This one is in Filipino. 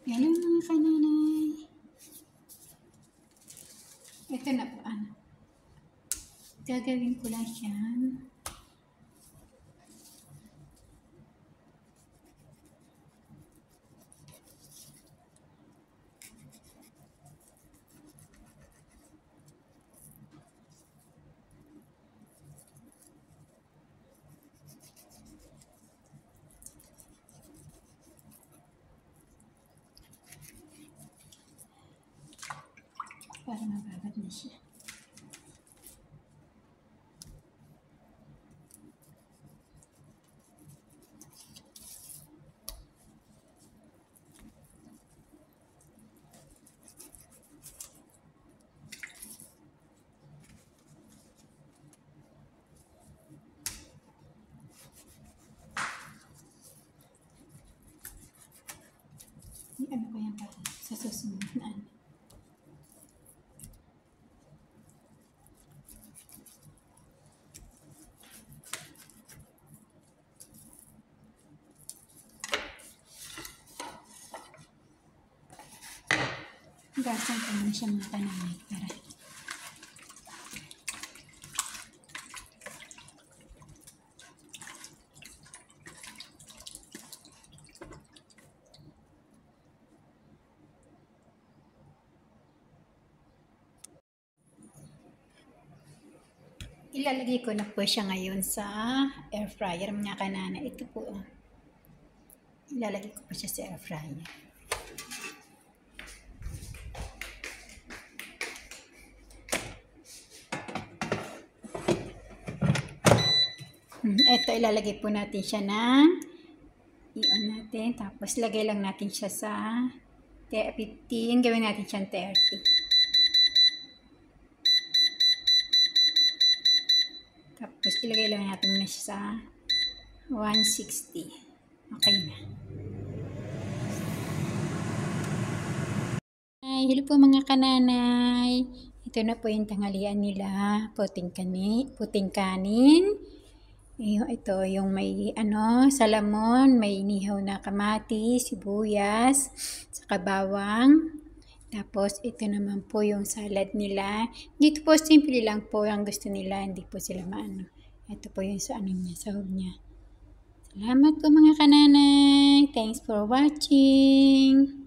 Hello mga kananay. Ito na po gagawin ko lang yan. Para mababad na siya. Ano ko yan para sa susunod na ano. Gasan ko na siya mga kananay para ilalagay ko na po siya ngayon sa air fryer mga kanana. Ito po. Ilalagay ko po siya sa air fryer. Ito ilalagay po natin siya ng i-on natin. Tapos lagay lang natin siya sa 15. Gawin natin siyang 30. Tapos ilagay lang natin na siya sa 160. Okay na. Ay, hello po mga kananay. Ito na po yung tanghalian nila. Puting kanin. Ito yung may salamon, may inihaw na kamatis, sibuyas, saka bawang. Tapos ito naman po yung salad nila. Dito po simple lang po ang gusto nila, hindi po sila maano. Ito po yung sa sahog niya. Salamat po mga kananay. Thanks for watching.